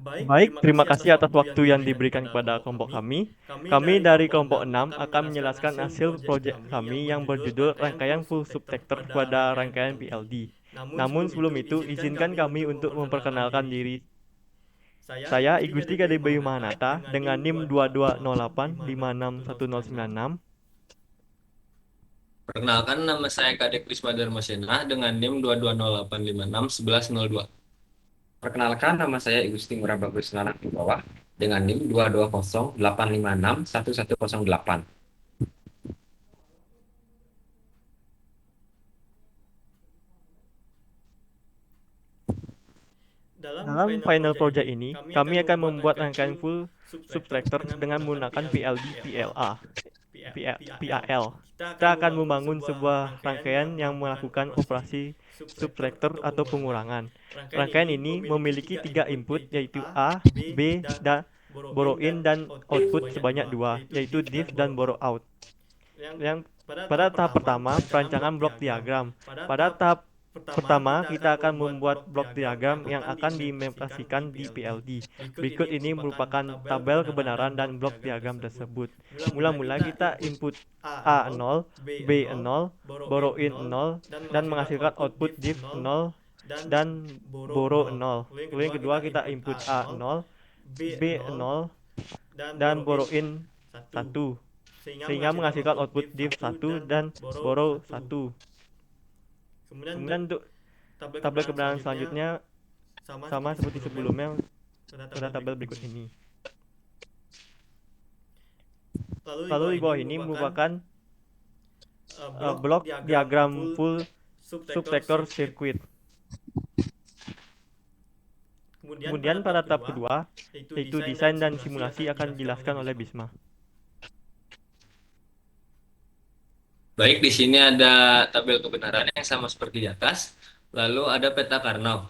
Baik, terima kasih atas waktu yang diberikan kepada kelompok kami. Kami dari kelompok 6 akan menjelaskan hasil proyek kami yang berjudul Rangkaian Full Subtractor pada Rangkaian PLD. Namun sebelum itu, izinkan kami untuk memperkenalkan diri. Saya Igusti Gade Bayu Mahanata dengan NIM 2208561096. Perkenalkan, nama saya Kadek Prisma Darmasena dengan NIM 2208561102. Perkenalkan, nama saya Igusti Ngurah Bagus Nanak di bawah dengan NIM 22085611108. Dalam final project ini, kami akan membuat rangkaian full subtractor dengan menggunakan PLD PLA. PAL. Kita akan membangun sebuah rangkaian yang melakukan operasi subtractor atau pengurangan. Rangkaian ini memiliki tiga input yaitu A, B, dan borrow in dan output sebanyak dua, yaitu diff dan borrow out. Yang pada tahap pertama, perancangan blok diagram. Pada tahap pertama, kita akan membuat blok diagram yang akan diimplementasikan di PLD. Berikut ini merupakan tabel kebenaran dan blok diagram tersebut. Mula-mula kita input A0, B0, borrow in 0, dan menghasilkan output diff 0 dan borrow 0. Lalu yang kedua kita input A0, B0, dan borrow in 1, sehingga menghasilkan output diff 1 dan borrow 1. Kemudian untuk tabel kebenaran selanjutnya sama seperti sebelumnya pada tabel berikut ini. Lalu di bawah ini merupakan blok diagram full subtractor circuit. Kemudian pada tahap kedua, yaitu desain dan simulasi akan dijelaskan oleh Bisma. Baik, di sini ada tabel kebenaran yang sama seperti di atas. Lalu ada peta Karnaugh.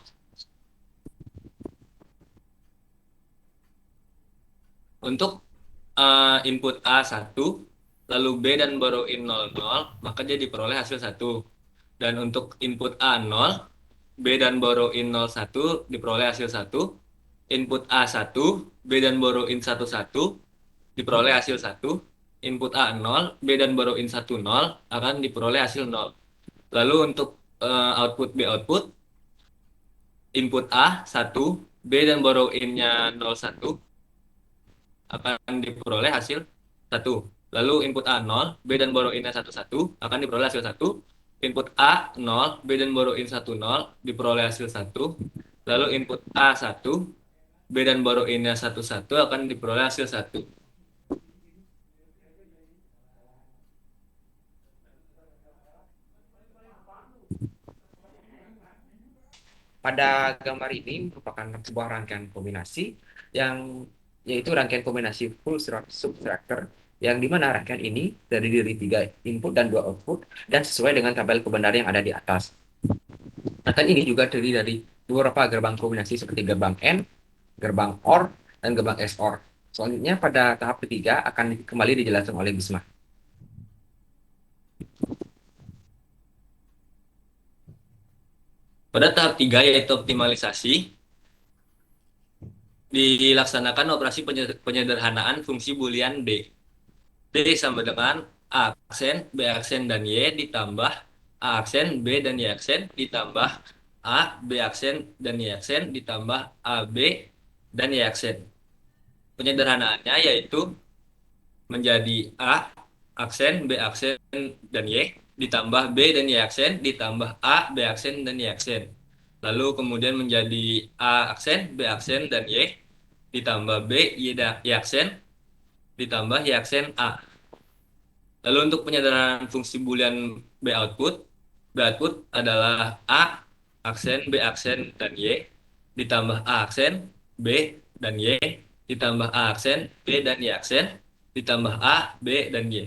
Untuk input A1, lalu B dan borrow in 00, maka dia diperoleh hasil 1. Dan untuk input A0, B dan borrow in 01 diperoleh hasil 1. Input A1, B dan borrow in 11 diperoleh hasil 1. Input A0, B dan borrow in 10 akan diperoleh hasil 0. Lalu untuk output B output, input A1, B dan borrow in-nya 01 akan diperoleh hasil 1. Lalu input A0, B dan borrow in-nya 11 akan diperoleh hasil 1. Input A0, B dan borrow in 10 diperoleh hasil 1. Lalu input A1, B dan borrow in-nya 11 akan diperoleh hasil 1. Pada gambar ini merupakan sebuah rangkaian kombinasi yang yaitu rangkaian kombinasi full subtractor yang dimana rangkaian ini terdiri dari 3 input dan 2 output dan sesuai dengan tabel kebenaran yang ada di atas. Rangkaian ini juga terdiri dari beberapa gerbang kombinasi seperti gerbang AND, gerbang OR, dan gerbang XOR. Selanjutnya pada tahap ketiga akan kembali dijelaskan oleh Bisma. Pada tahap 3 yaitu optimalisasi, dilaksanakan operasi penyederhanaan fungsi boolean D. D sama dengan A aksen, B aksen, dan Y ditambah A aksen, B dan Y aksen ditambah A, B aksen, dan Y aksen ditambah A, B, dan Y aksen. Penyederhanaannya yaitu menjadi A aksen, B aksen, dan Y ditambah B dan Y aksen ditambah A, B aksen, dan Y aksen. Lalu kemudian menjadi A aksen, B aksen, dan Y ditambah B, Y aksen ditambah Y aksen A. Lalu untuk penyederhanaan fungsi boolean B output adalah A aksen, B aksen, dan Y ditambah A aksen, B, dan Y ditambah A aksen, B, dan Y aksen ditambah A, B, dan Y.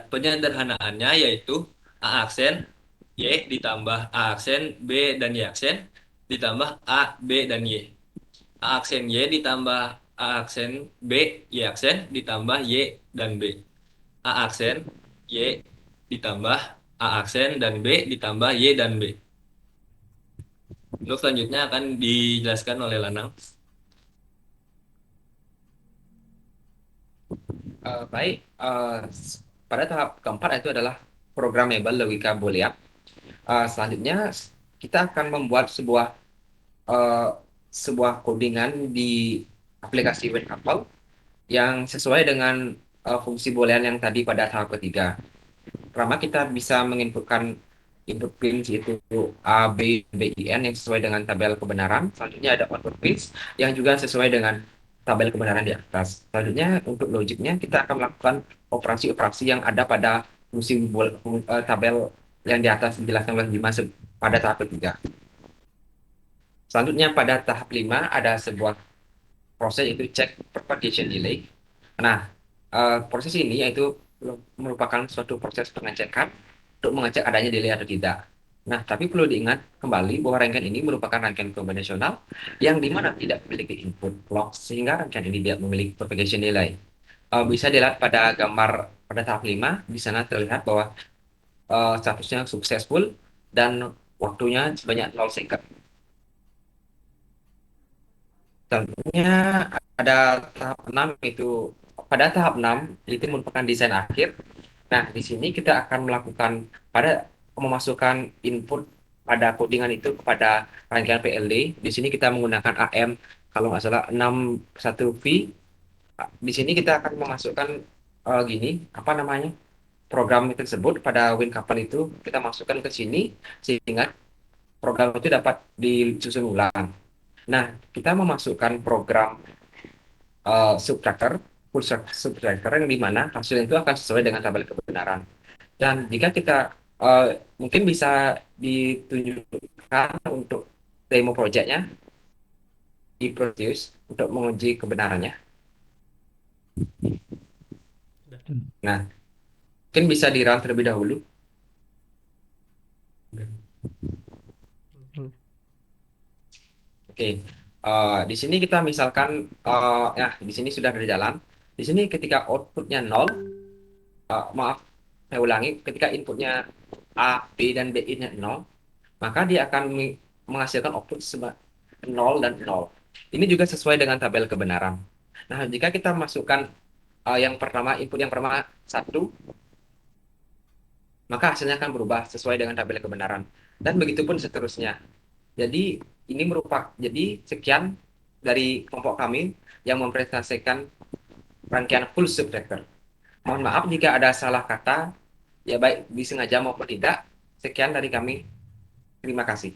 Penyederhanaannya yaitu A aksen, Y ditambah A aksen, B, dan Y aksen ditambah A, B, dan Y. A aksen Y ditambah A aksen B, Y aksen ditambah Y dan B. A aksen Y ditambah A aksen dan B ditambah Y dan B. Untuk selanjutnya akan dijelaskan oleh Lanang. Baik, pada tahap keempat itu adalah programmable logika boolean. Selanjutnya kita akan membuat eh, sebuah codingan di aplikasi WinCouple yang sesuai dengan fungsi boolean yang tadi pada tahap ketiga. Pertama kita bisa menginputkan input pins itu A, B, B, I, N yang sesuai dengan tabel kebenaran. Selanjutnya ada output pins yang juga sesuai dengan tabel kebenaran di atas. Selanjutnya untuk logiknya kita akan melakukan operasi-operasi yang ada pada tabel yang di atas dijelaskan oleh Dimas pada tahap ketiga. Selanjutnya pada tahap 5 ada sebuah proses yaitu check propagation delay. Nah, proses ini yaitu merupakan suatu proses pengecekan untuk mengecek adanya delay atau tidak. Nah, tapi perlu diingat kembali bahwa rangkaian ini merupakan rangkaian konvensional yang dimana tidak memiliki input clock sehingga rangkaian ini tidak memiliki propagation delay. Bisa dilihat pada gambar pada tahap 5, di sana terlihat bahwa statusnya successful dan waktunya sebanyak 0 second. Selanjutnya ada tahap 6 itu pada tahap 6 itu merupakan desain akhir. Nah, di sini kita akan melakukan pada memasukkan input pada codingan itu kepada rangkaian PLD. Di sini kita menggunakan AM kalau nggak salah 61V. Di sini kita akan memasukkan gini, apa namanya? Program tersebut pada WinCouple itu kita masukkan ke sini sehingga program itu dapat disusun ulang. Nah, kita memasukkan program subtractor, subtractor yang di mana hasilnya itu akan sesuai dengan tabel kebenaran. Dan jika kita mungkin bisa ditunjukkan untuk demo projectnya di produce untuk menguji kebenarannya. Nah, mungkin bisa di run terlebih dahulu. Oke, di sini kita misalkan, ya di sini sudah berjalan. Di sini ketika outputnya 0, maaf, saya ulangi, ketika inputnya A, B, dan B nya 0, maka dia akan menghasilkan output 0 dan 0. Ini juga sesuai dengan tabel kebenaran. Nah, jika kita masukkan yang pertama, input yang pertama 1, maka hasilnya akan berubah sesuai dengan tabel kebenaran. Dan begitu pun seterusnya. Jadi, jadi sekian dari kelompok kami yang mempresentasikan rangkaian full subtractor. Mohon maaf jika ada salah kata, ya baik disengaja maupun tidak. Sekian dari kami. Terima kasih.